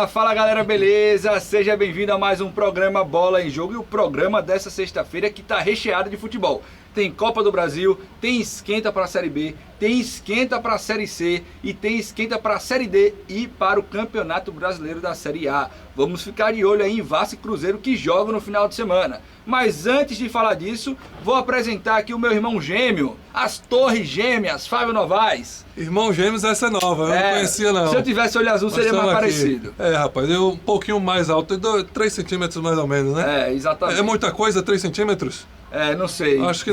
Fala galera, beleza? Seja bem-vindo a mais um programa Bola em Jogo. E o programa dessa sexta-feira que tá recheado de futebol. Tem Copa do Brasil, tem esquenta para a Série B, tem esquenta para a Série C e tem esquenta para a Série D e para o Campeonato Brasileiro da Série A. Vamos ficar de olho aí em Vasco e Cruzeiro que jogam no final de semana. Mas antes de falar disso, vou apresentar aqui o meu irmão gêmeo, as Torres Gêmeas, Fábio Novaes. Irmão Gêmeos, essa é nova, eu não conhecia não. Se eu tivesse olho azul, seria mais parecido. Rapaz, eu um pouquinho mais alto, 3 centímetros mais ou menos, né? Exatamente. É muita coisa, 3 centímetros? Não sei. Acho que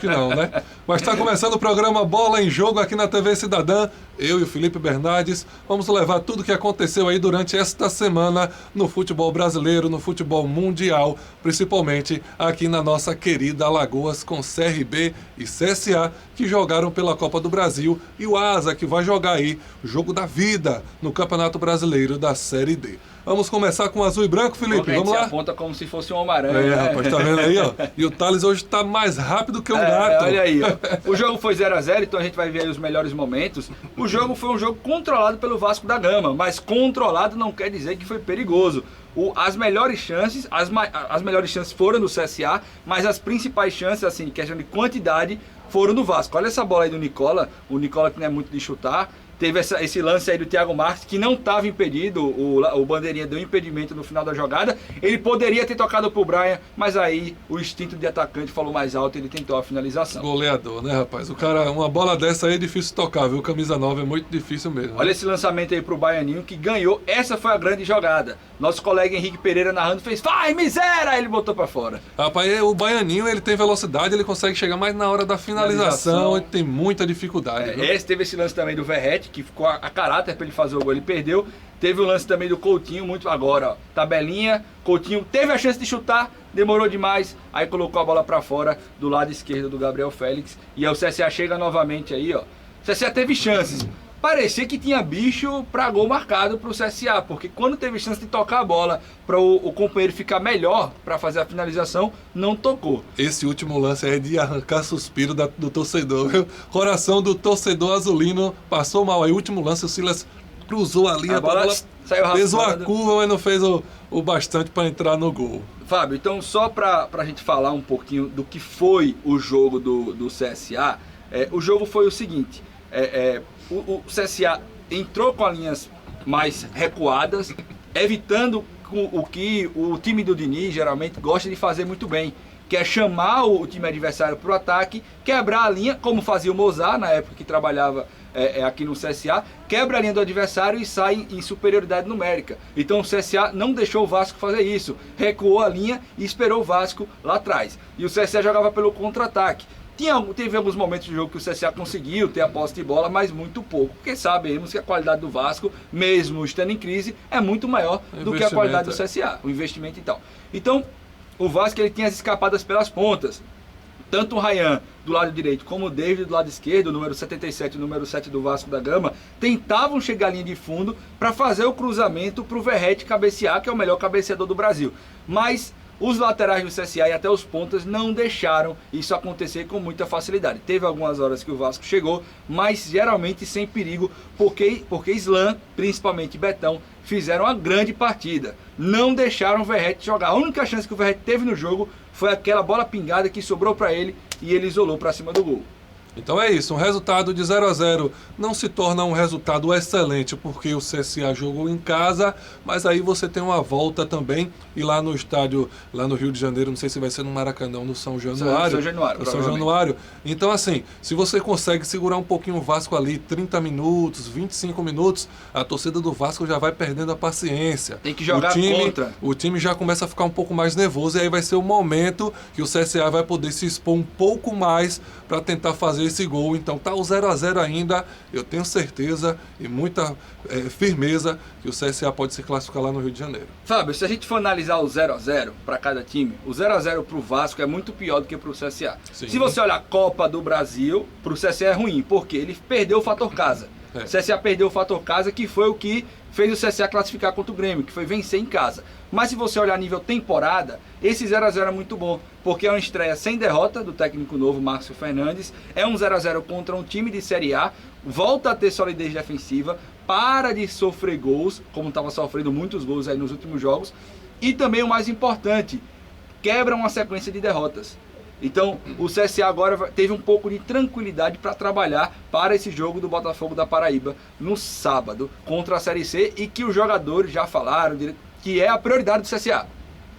não, né? Mas está começando o programa Bola em Jogo aqui na TV Cidadã. Eu e o Felipe Bernardes vamos levar tudo o que aconteceu aí durante esta semana no futebol brasileiro, no futebol mundial, principalmente aqui na nossa querida Alagoas com CRB e CSA, que jogaram pela Copa do Brasil, e o Asa, que vai jogar aí o jogo da vida no Campeonato Brasileiro da Série D. Vamos começar com azul e branco, Felipe, vamos lá? Aponta como se fosse um Homem-Aranha. Rapaz, tá vendo aí, ó? E o Thales hoje tá mais rápido que um gato. Olha aí, ó. O jogo foi 0-0, então a gente vai ver aí os melhores momentos. O jogo foi um jogo controlado pelo Vasco da Gama, mas controlado não quer dizer que foi perigoso. As melhores chances foram do CSA, mas as principais chances, assim, questão de quantidade, foram do Vasco. Olha essa bola aí do Nicola, o Nicola que não é muito de chutar. Teve esse lance aí do Thiago Marques, que não estava impedido, o Bandeirinha deu impedimento no final da jogada. Ele poderia ter tocado pro Brian, mas aí o instinto de atacante falou mais alto e ele tentou a finalização. Goleador, né, rapaz? O cara, uma bola dessa aí é difícil tocar, viu? Camisa 9 é muito difícil mesmo. Olha esse lançamento aí pro Baianinho, que ganhou. Essa foi a grande jogada. Nosso colega Henrique Pereira narrando fez, vai miséria! Ele botou pra fora. Rapaz, o Baianinho, ele tem velocidade, ele consegue chegar mais na hora da finalização. Ele tem muita dificuldade. Teve esse lance também do Verrete, que ficou a caráter para ele fazer o gol, ele perdeu. Teve o lance também do Coutinho, muito agora, ó, tabelinha, Coutinho teve a chance de chutar, demorou demais, aí colocou a bola para fora do lado esquerdo do Gabriel Félix, e aí o CSA chega novamente aí, ó. O CSA teve chances, parecia que tinha bicho para gol marcado pro CSA, porque quando teve chance de tocar a bola para o companheiro ficar melhor para fazer a finalização, não tocou. Esse último lance é de arrancar suspiro do torcedor, viu? Coração do torcedor azulino passou mal. Aí o último lance, o Silas cruzou a linha, a bola saiu raspando, fez uma curva, mas não fez o bastante para entrar no gol. Fábio, então só para a gente falar um pouquinho do que foi o jogo do CSA, o jogo foi o seguinte, o CSA entrou com as linhas mais recuadas, evitando o que o time do Diniz geralmente gosta de fazer muito bem, que é chamar o time adversário para o ataque, quebrar a linha, como fazia o Mozart na época que trabalhava aqui no CSA, quebra a linha do adversário e sai em superioridade numérica. Então o CSA não deixou o Vasco fazer isso, recuou a linha e esperou o Vasco lá atrás. E o CSA jogava pelo contra-ataque. Teve alguns momentos do jogo que o CSA conseguiu ter a posse de bola, mas muito pouco, porque sabemos que a qualidade do Vasco, mesmo estando em crise, é muito maior do que a qualidade do CSA, o investimento e tal. Então, o Vasco ele tinha as escapadas pelas pontas. Tanto o Ryan do lado direito como o David do lado esquerdo, o número 77 e o número 7 do Vasco da Gama, tentavam chegar à linha de fundo para fazer o cruzamento para o Verrete cabecear, que é o melhor cabeceador do Brasil. Mas os laterais do CSA e até os pontas não deixaram isso acontecer com muita facilidade. Teve algumas horas que o Vasco chegou, mas geralmente sem perigo, porque Islam, principalmente Betão, fizeram uma grande partida. Não deixaram o Verrete jogar. A única chance que o Verrete teve no jogo foi aquela bola pingada que sobrou para ele e ele isolou para cima do gol. Então é isso, um resultado de 0-0 não se torna um resultado excelente porque o CSA jogou em casa, mas aí você tem uma volta também e lá no estádio, lá no Rio de Janeiro, não sei se vai ser no Maracanã ou no São Januário. São Januário. Então assim, se você consegue segurar um pouquinho o Vasco ali, 30 minutos, 25 minutos, a torcida do Vasco já vai perdendo a paciência. Tem que jogar contra. O time já começa a ficar um pouco mais nervoso e aí vai ser o momento que o CSA vai poder se expor um pouco mais para tentar fazer esse gol. Então tá o 0-0 ainda, eu tenho certeza e muita firmeza que o CSA pode se classificar lá no Rio de Janeiro. Fábio, se a gente for analisar o 0-0 para cada time, o 0-0 pro Vasco é muito pior do que pro CSA. Sim. Se você olhar a Copa do Brasil, pro CSA é ruim, porque ele perdeu o fator casa. O CSA perdeu o fator casa, que foi o que fez o CSA classificar contra o Grêmio, que foi vencer em casa. Mas se você olhar a nível temporada, esse 0-0 é muito bom, porque é uma estreia sem derrota do técnico novo, Márcio Fernandes, é um 0-0 contra um time de Série A, volta a ter solidez defensiva, para de sofrer gols, como estava sofrendo muitos gols aí nos últimos jogos. E também o mais importante, quebra uma sequência de derrotas. Então o CSA agora teve um pouco de tranquilidade para trabalhar para esse jogo do Botafogo da Paraíba no sábado contra a Série C, e que os jogadores já falaram que é a prioridade do CSA.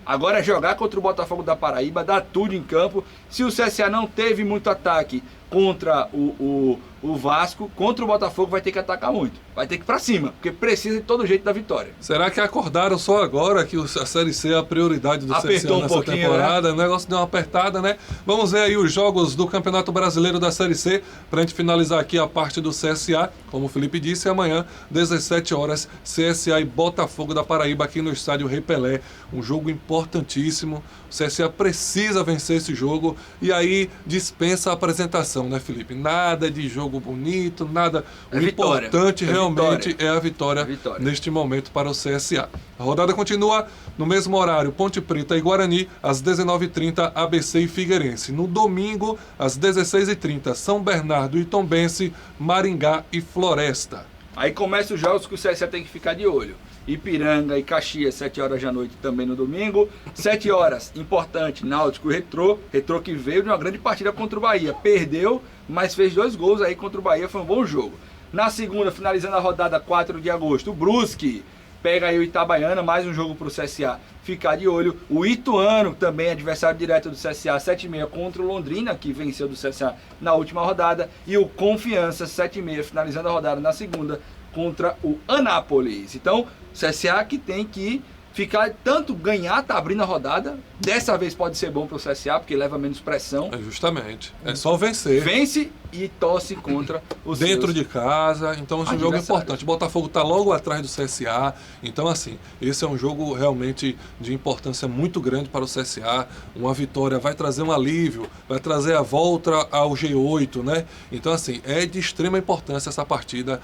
Agora é jogar contra o Botafogo da Paraíba, dar tudo em campo. Se o CSA não teve muito ataque contra o Vasco, contra o Botafogo vai ter que atacar muito. Vai ter que ir pra cima, porque precisa de todo jeito da vitória. Será que acordaram só agora que a Série C é a prioridade do CSA nessa temporada? O negócio deu uma apertada, né? Vamos ver aí os jogos do Campeonato Brasileiro da Série C, pra gente finalizar aqui a parte do CSA. Como o Felipe disse, amanhã, 17 horas, CSA e Botafogo da Paraíba aqui no estádio Rei Pelé. Um jogo importantíssimo. O CSA precisa vencer esse jogo e aí dispensa a apresentação, né, Felipe? Nada de jogo bonito, nada. O importante realmente é a vitória neste momento para o CSA. A rodada continua no mesmo horário, Ponte Preta e Guarani, às 19h30, ABC e Figueirense. No domingo, às 16h30, São Bernardo e Tombense, Maringá e Floresta. Aí começam os jogos que o CSA tem que ficar de olho. Ipiranga e Caxias, 7 horas da noite também no domingo. 7 horas, importante, Náutico e Retrô. Retrô que veio de uma grande partida contra o Bahia. Perdeu, mas fez 2 gols aí contra o Bahia, foi um bom jogo. Na segunda, finalizando a rodada, 4 de agosto, o Brusque pega aí o Itabaiana, mais um jogo para o CSA ficar de olho. O Ituano, também adversário direto do CSA, 7h30 contra o Londrina, que venceu do CSA na última rodada. E o Confiança, 7h30, finalizando a rodada na segunda, contra o Anápolis. Então, CSA que tem que ficar, tanto ganhar, tá abrindo a rodada. Dessa vez pode ser bom para o CSA, porque leva menos pressão. É justamente. É só vencer. Vence e torce contra os dentro de casa. Então esse é um jogo importante. O Botafogo está logo atrás do CSA. Então, assim, esse é um jogo realmente de importância muito grande para o CSA. Uma vitória vai trazer um alívio, vai trazer a volta ao G8, né? Então, assim, é de extrema importância essa partida.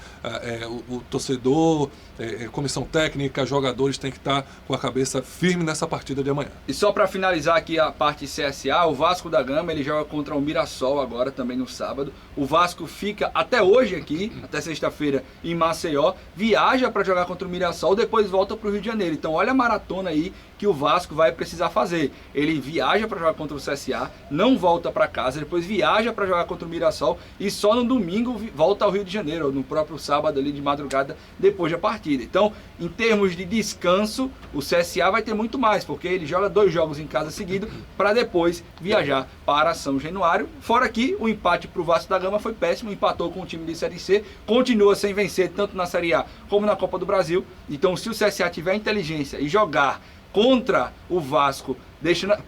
O torcedor, comissão técnica, jogadores têm que estar com a cabeça firme nessa partida de amanhã. E só para finalizar aqui a parte CSA, o Vasco da Gama, ele joga contra o Mirassol agora, também no sábado. O Vasco fica até hoje aqui, até sexta-feira, em Maceió, viaja para jogar contra o Mirassol, depois volta para o Rio de Janeiro. Então olha a maratona aí que o Vasco vai precisar fazer. Ele viaja para jogar contra o CSA, não volta para casa, depois viaja para jogar contra o Mirassol e só no domingo volta ao Rio de Janeiro, no próprio sábado ali de madrugada, depois da partida. Então, em termos de descanso, o CSA vai ter muito mais, porque ele joga 2 jogos em casa seguido para depois viajar para São Januário. Fora que o empate para o Vasco da Gama foi péssimo, empatou com o time de Série C, continua sem vencer tanto na Série A como na Copa do Brasil. Então, se o CSA tiver inteligência e jogar contra o Vasco,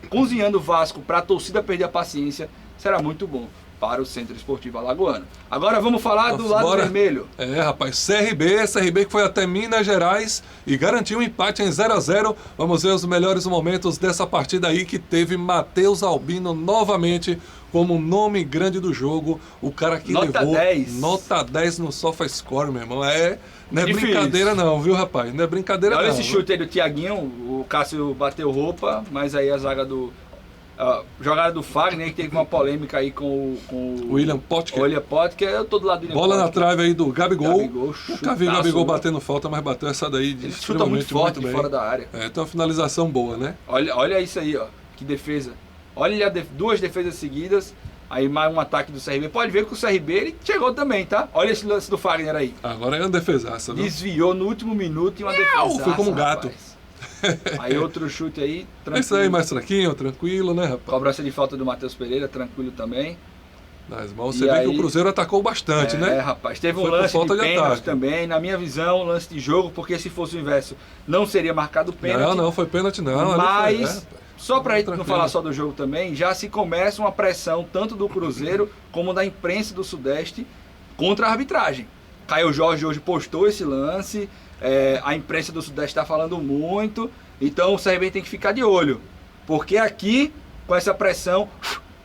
cozinhando o Vasco para a torcida perder a paciência, será muito bom para o Centro Esportivo Alagoano. Agora vamos falar do lado vermelho. Rapaz, CRB que foi até Minas Gerais e garantiu um empate em 0-0. Vamos ver os melhores momentos dessa partida aí, que teve Matheus Albino novamente como nome grande do jogo, o cara que levou 10. Nota 10 no SofaScore, meu irmão. Não é brincadeira não, viu, rapaz? Não é brincadeira não. Olha esse chute aí do Thiaguinho, o Cássio bateu roupa, mas aí a zaga do... jogada do Fagner, que teve uma polêmica aí com o William Potker. Eu tô do lado do William Bola Potker. Na trave aí do Gabigol. Nunca vi o Gabigol né? batendo falta, mas bateu essa daí de chuta muito forte de fora da área. Então, uma finalização boa, né? Olha isso aí, ó. Que defesa. Olha 2 defesas seguidas. Aí mais um ataque do CRB. Pode ver que o CRB ele chegou também, tá? Olha esse lance do Fagner aí. Agora é uma defesaça, viu? Desviou no último minuto e uma defesaça. Foi como um gato. Aí outro chute aí, tranquilo. Isso aí, mais tranquilo, né, rapaz? Cobrança de falta do Matheus Pereira, tranquilo também. Mas você vê que o Cruzeiro atacou bastante, né? Rapaz, teve um lance de pênalti também, na minha visão, lance de jogo, porque se fosse o inverso, não seria marcado pênalti. Não foi pênalti não. Mas, só pra gente não falar só do jogo também, já se começa uma pressão tanto do Cruzeiro como da imprensa do Sudeste contra a arbitragem. Caio Jorge hoje postou esse lance, a imprensa do Sudeste está falando muito, então o CRB tem que ficar de olho, porque aqui, com essa pressão,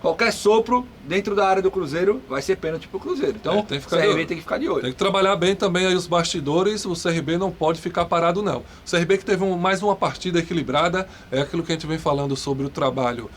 Qualquer sopro dentro da área do Cruzeiro vai ser pênalti pro Cruzeiro. Então, o CRB tem que ficar de olho. Tem que trabalhar bem também aí os bastidores. O CRB não pode ficar parado, não. O CRB que teve mais uma partida equilibrada. É aquilo que a gente vem falando sobre o trabalho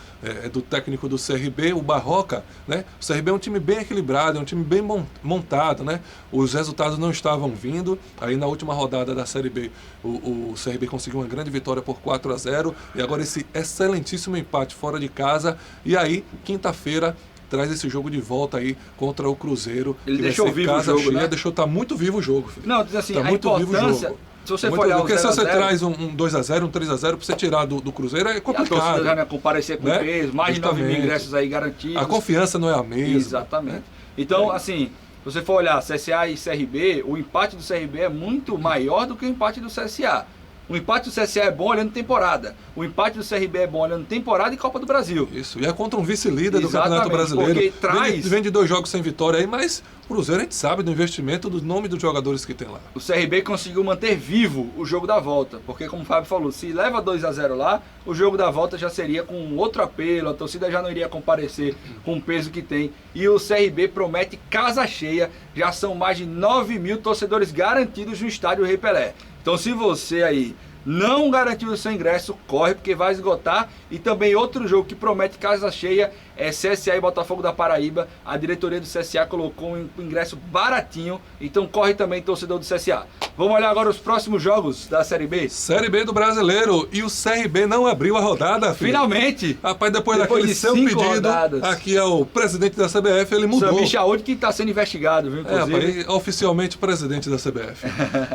do técnico do CRB, o Barroca, né? O CRB é um time bem equilibrado, é um time bem montado, né? Os resultados não estavam vindo. Aí na última rodada da Série B, o CRB conseguiu uma grande vitória por 4-0. E agora esse excelentíssimo empate fora de casa. E aí, quinta-feira, traz esse jogo de volta aí contra o Cruzeiro. Ele deixou vivo o jogo, cheia, né? Deixou, tá muito vivo o jogo, filho. Não, diz assim, tá a muito vivo o importância, jogo. se você Muito for olhar porque o se 0 a você 0, traz um 2-0, um 3-0 pra você tirar do Cruzeiro é a complicado. torcida já não ia comparecer com né? peso, mais de 9 mil Justamente. ingressos aí garantidos. A confiança não é a mesma. Exatamente. né? Então, assim, se você for olhar CSA e CRB, o empate do CRB é muito maior do que o empate do CSA. O empate do CSA é bom olhando temporada. O empate do CRB é bom olhando temporada e Copa do Brasil. Isso, e é contra um vice-líder do Exatamente, Campeonato Brasileiro. porque traz- Vem de 2 jogos sem vitória aí, mas o Cruzeiro a gente sabe do investimento, do nome dos jogadores que tem lá. O CRB conseguiu manter vivo o jogo da volta, porque como o Fábio falou, se leva 2-0 lá, o jogo da volta já seria com outro apelo, a torcida já não iria comparecer com o peso que tem. E o CRB promete casa cheia, já são mais de 9 mil torcedores garantidos no estádio Rei Pelé. Então se você aí não garantiu o seu ingresso, corre porque vai esgotar. E também outro jogo que promete casa cheia é CSA e Botafogo da Paraíba. A diretoria do CSA colocou um ingresso baratinho, então corre também, torcedor do CSA. Vamos olhar agora os próximos jogos da Série B? Série B do Brasileiro, e o CRB não abriu a rodada, filho. Finalmente! Rapaz, depois Depois daquele de seu 5 pedido, rodadas. aqui é o presidente da CBF, ele mudou. Sami Chaud que está sendo investigado, viu, inclusive. Rapaz, oficialmente presidente da CBF.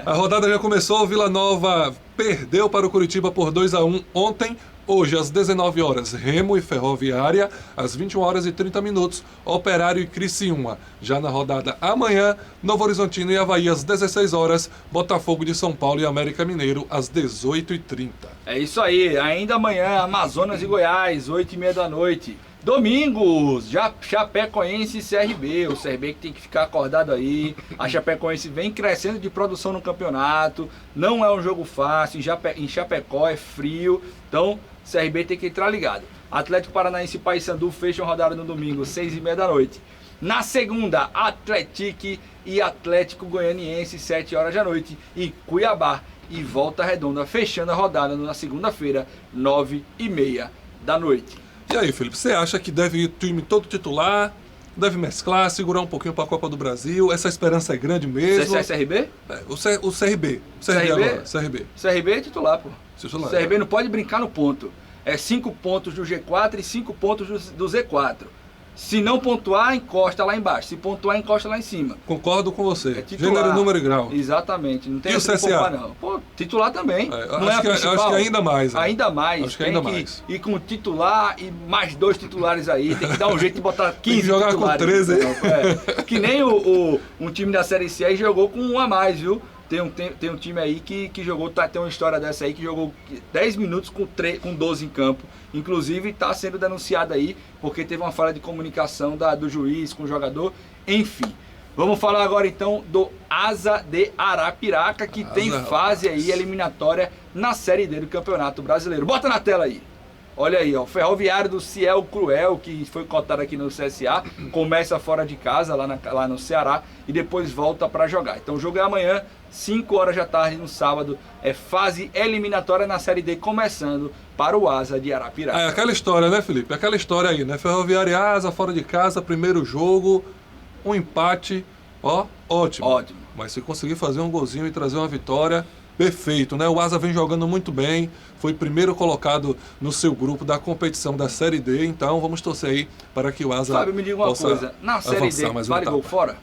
A rodada já começou, o Vila Nova perdeu para o Curitiba por 2-1 ontem. Hoje, às 19 horas, Remo e Ferroviária, às 21 horas e 30 minutos, Operário e Criciúma. Já na rodada amanhã, Novo Horizontino e Avaí, às 16 horas, Botafogo de São Paulo e América Mineiro, às 18h30. É isso aí, ainda amanhã, Amazonas e Goiás, 8h30 da noite. Domingos, já Chapecoense e CRB, o CRB que tem que ficar acordado aí. A Chapecoense vem crescendo de produção no campeonato, não é um jogo fácil, em Chapecó é frio, então CRB tem que entrar ligado. Atlético Paranaense e Paysandu fecham rodada no domingo, 6h30 da noite. Na segunda, Atlético e Atlético Goianiense, 7 horas da noite. E Cuiabá e Volta Redonda fechando a rodada na segunda-feira, 9h30 da noite. E aí, Felipe, você acha que deve ir time todo titular, deve mesclar, segurar um pouquinho para a Copa do Brasil? Essa esperança é grande mesmo? CSA e CRB? O CRB. CRB agora, CRB. CRB é titular, pô. Titular, CRB não pode brincar no ponto. É 5 pontos do G4 e 5 pontos do Z4. Se não pontuar, encosta lá embaixo. Se pontuar, encosta lá em cima. Concordo com você. É titular. Gênero, número e grau. Exatamente. Não tem E o essa de CSA? poupar, não. Pô, titular também. Não acho, acho que ainda mais. Né? Ainda mais. Acho que tem ainda que mais. ir com titular e mais 2 titulares aí. Tem que dar um jeito de botar 15 Tem que jogar titulares. com 13. Que nem um time da Série C aí jogou com um a mais, viu? Tem um time aí que jogou, tem uma história dessa aí, que jogou 10 minutos com 12 em campo. Inclusive está sendo denunciado aí, porque teve uma falha de comunicação do juiz com o jogador. Enfim, vamos falar agora então do Asa de Arapiraca, que tem fase aí eliminatória na Série D do Campeonato Brasileiro. Bota na tela aí. Olha aí, ó, o Ferroviário do Ciel Cruel, que foi cotado aqui no CSA, começa fora de casa, lá no Ceará, e depois volta para jogar. Então o jogo é amanhã, 5 horas da tarde, no sábado, é fase eliminatória na Série D, começando para o Asa de Arapiraca. É aquela história, né, Felipe? Aquela história aí, né? Ferroviária e Asa, fora de casa, primeiro jogo, um empate, ó, ótimo. Ótimo. Mas se conseguir fazer um golzinho e trazer uma vitória, perfeito, né? O Asa vem jogando muito bem, foi primeiro colocado no seu grupo da competição da Série D, então vamos torcer aí para que o Asa Fábio, me diga uma coisa, na Série D vale gol fora?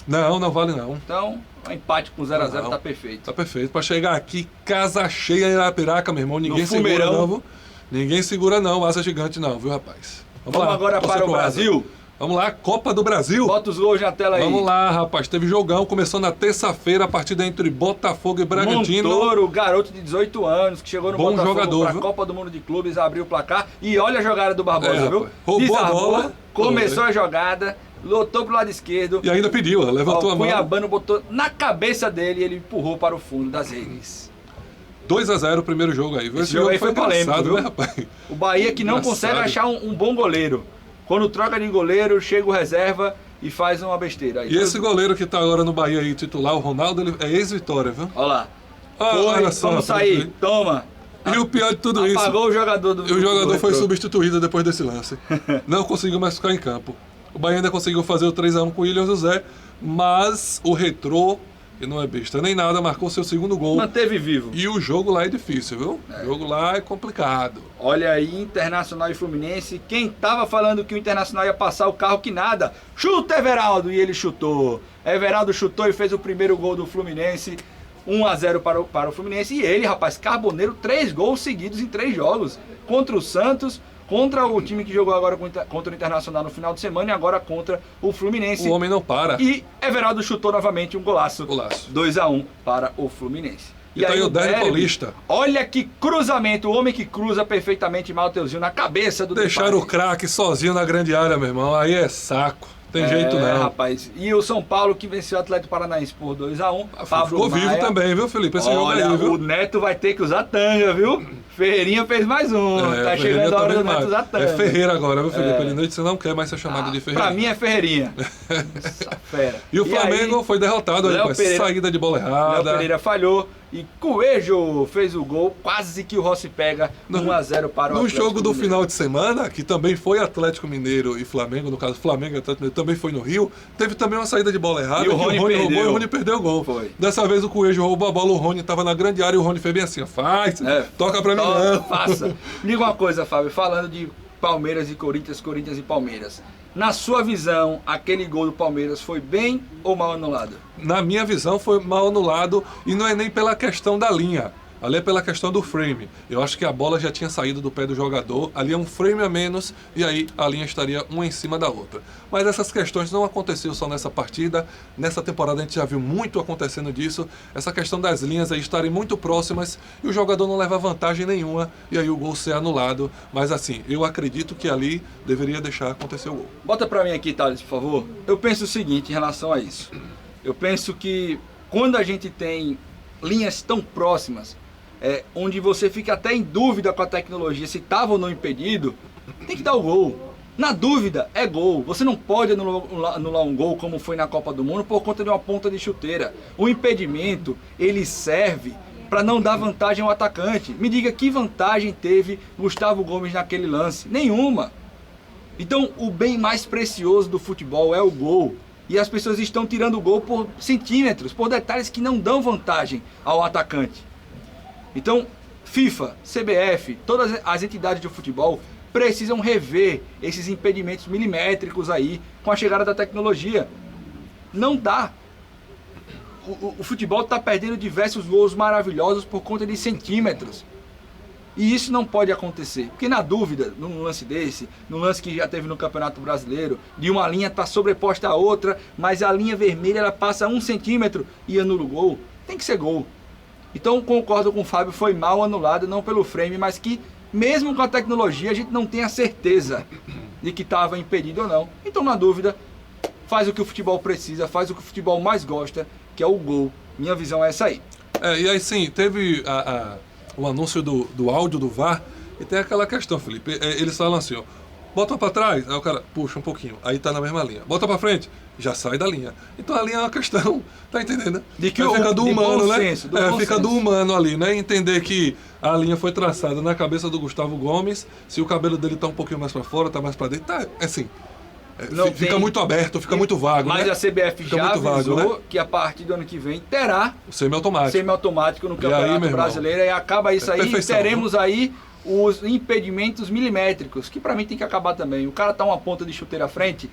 Não, não vale não. Então, um empate com 0x0 tá perfeito. Tá perfeito, para chegar aqui, casa cheia em Arapiraca, meu irmão, ninguém segura não, viu? Ninguém segura não, o Asa gigante não, viu, rapaz? Vamos lá, agora para o Brasil. Vamos lá, Copa do Brasil. Bota os gols na tela aí. Vamos lá, rapaz. Teve jogão, começou na terça-feira, a partida entre Botafogo e Bragantino. Montoro, garoto de 18 anos, que chegou no Bom Botafogo jogador, pra viu? Copa do Mundo de Clubes, abriu o placar. E olha a jogada do Barbosa, viu? Rapaz. Roubou a bola. Começou a jogada, lotou pro lado esquerdo. E ainda pediu, levantou a mão. O Cuiabano botou na cabeça dele e ele empurrou para o fundo das redes. 2x0 o primeiro jogo aí, viu? Esse jogo aí foi polêmico, viu? né, rapaz? O Bahia que não Engraçado. consegue achar um bom goleiro. Quando troca de goleiro, chega o reserva e faz uma besteira. E esse goleiro que tá agora no Bahia aí, titular, o Ronaldo, ele é ex-Vitória, viu? Olha lá. Olha só. Vamos sair, toma. E o pior de tudo isso... Apagou o jogador do... E o jogador foi substituído depois desse lance. Não conseguiu mais ficar em campo. O Bahia ainda conseguiu fazer o 3-1 com o William José, mas o Retrô, que não é besta nem nada, marcou seu segundo gol. Manteve vivo. E o jogo lá é difícil, viu? O jogo lá é complicado. Olha aí, Internacional e Fluminense. Quem tava falando que o Internacional ia passar o carro que nada? Chuta, Everaldo! E ele chutou. Everaldo chutou e fez o primeiro gol do Fluminense. 1-0 para o Fluminense. E ele, rapaz, Carboneiro, 3 gols seguidos em 3 jogos. Contra o Santos, contra o time que jogou agora contra o Internacional no final de semana e agora contra o Fluminense. O homem não para. E Everaldo chutou novamente um golaço. 2-1 para o Fluminense. E tá aí o Derby Paulista. Olha que cruzamento, o homem que cruza perfeitamente Mateuzinho na cabeça do Deixaram o craque sozinho na grande área, meu irmão. Aí é saco. Tem jeito não. Rapaz. E o São Paulo que venceu o Atlético Paranaense por 2-1. Ficou vivo também, viu, Felipe? Esse jogo aí, viu? O Neto vai ter que usar tanga, viu? Ferreirinha fez mais um. Tá chegando a hora do Neto usar tanga. É Ferreira agora, viu, Felipe? Ele noite você não quer mais ser chamado de Ferreira. Pra mim é Ferreirinha. Essa fera. E o Flamengo foi derrotado aí com essa saída de bola errada. Léo Pereira falhou. E Coelho fez o gol, quase que o Rossi pega 1-0 para o Atlético. No jogo do final de semana, que também foi Atlético Mineiro e Flamengo, no caso Flamengo e Atlético Mineiro, também foi no Rio, teve também uma saída de bola errada, e o Rony roubou e o Rony perdeu o gol. Foi. Dessa vez o Coelho roubou a bola, o Rony estava na grande área e o Rony fez bem assim, toca pra mim não. Faça. Diga uma coisa, Fábio, falando de Palmeiras e Corinthians, Corinthians e Palmeiras. Na sua visão, aquele gol do Palmeiras foi bem ou mal anulado? Na minha visão, foi mal anulado e não é nem pela questão da linha. Ali é pela questão do frame. Eu acho que a bola já tinha saído do pé do jogador, ali é um frame a menos e aí a linha estaria uma em cima da outra. Mas essas questões não aconteceram só nessa partida, nessa temporada a gente já viu muito acontecendo disso, essa questão das linhas aí estarem muito próximas e o jogador não leva vantagem nenhuma e aí o gol ser anulado. Mas assim, eu acredito que ali deveria deixar acontecer o gol. Bota pra mim aqui, Thales, por favor. Eu penso o seguinte em relação a isso. Eu penso que quando a gente tem linhas tão próximas, onde você fica até em dúvida com a tecnologia se estava ou não impedido, tem que dar o gol. Na dúvida, é gol. Você não pode anular um gol como foi na Copa do Mundo por conta de uma ponta de chuteira. O impedimento, ele serve para não dar vantagem ao atacante. Me diga que vantagem teve Gustavo Gomes naquele lance? Nenhuma. Então, o bem mais precioso do futebol é o gol. E as pessoas estão tirando o gol por centímetros, por detalhes que não dão vantagem ao atacante. Então, FIFA, CBF, todas as entidades de futebol precisam rever esses impedimentos milimétricos aí com a chegada da tecnologia. Não dá. O futebol está perdendo diversos gols maravilhosos por conta de centímetros. E isso não pode acontecer. Porque na dúvida, num lance desse, num lance que já teve no Campeonato Brasileiro, de uma linha estar sobreposta à outra, mas a linha vermelha ela passa 1 centímetro e anula o gol, tem que ser gol. Então concordo com o Fábio, foi mal anulado, não pelo frame, mas que mesmo com a tecnologia a gente não tem a certeza de que estava impedido ou não. Então na dúvida, faz o que o futebol precisa, faz o que o futebol mais gosta, que é o gol. Minha visão é essa aí. E aí sim, teve o anúncio do áudio do VAR e tem aquela questão, Felipe, eles falam assim, ó, bota pra trás, aí o cara puxa um pouquinho, aí tá na mesma linha. Bota pra frente, já sai da linha. Então a linha é uma questão, tá entendendo? De que fica do humano, né? Senso, fica do humano ali, né? Entender que a linha foi traçada na cabeça do Gustavo Gomes, se o cabelo dele tá um pouquinho mais pra fora, tá mais pra dentro, tá, assim, fica muito aberto, fica muito vago, mas né? a CBF fica já avisou vago, né? que a partir do ano que vem terá o semiautomático no Campeonato Brasileiro, e acaba isso aí, perfeição, teremos aí os impedimentos milimétricos, que pra mim tem que acabar também. O cara tá uma ponta de chuteira à frente,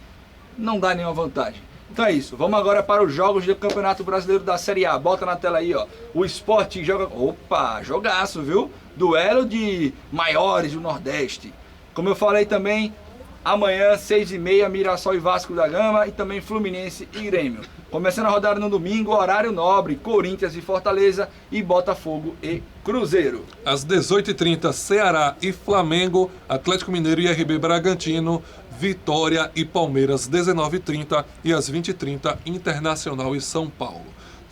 não dá nenhuma vantagem. Então é isso, vamos agora para os jogos do Campeonato Brasileiro da Série A. Bota na tela aí, ó. O Sport joga... Opa, jogaço, viu? Duelo de maiores do Nordeste. Como eu falei também, amanhã, 6h30, Mirassol e Vasco da Gama, e também Fluminense e Grêmio. Começando a rodada no domingo, horário nobre, Corinthians e Fortaleza, e Botafogo e Cruzeiro. Às 18h30, Ceará e Flamengo, Atlético Mineiro e RB Bragantino, Vitória e Palmeiras, 19h30, e às 20h30, Internacional e São Paulo.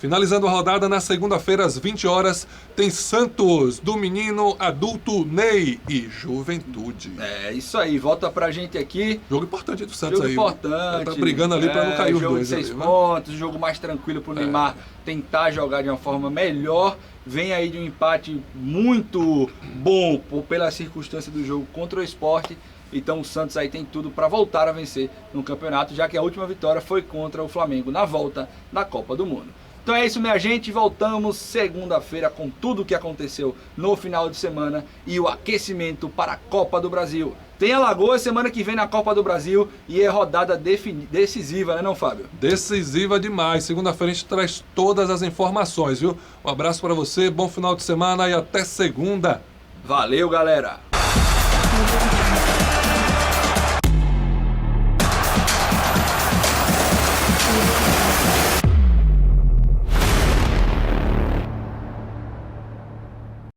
Finalizando a rodada na segunda-feira às 20 horas, tem Santos do menino adulto Ney e Juventude. É isso aí, volta pra gente aqui. Jogo importante do Santos Jogo aí. importante. Tá brigando ali pra não cair os jogo dois. de 6 ali, né? pontos, jogo mais tranquilo pro Neymar tentar jogar de uma forma melhor. Vem aí de um empate muito bom pela circunstância do jogo contra o Sport. Então o Santos aí tem tudo para voltar a vencer no campeonato, já que a última vitória foi contra o Flamengo na volta da Copa do Mundo. Então é isso, minha gente. Voltamos segunda-feira com tudo o que aconteceu no final de semana e o aquecimento para a Copa do Brasil. Tem Alagoas semana que vem na Copa do Brasil e é rodada decisiva, né não, Fábio? Decisiva demais. Segunda-feira a gente traz todas as informações, viu? Um abraço para você, bom final de semana e até segunda. Valeu, galera!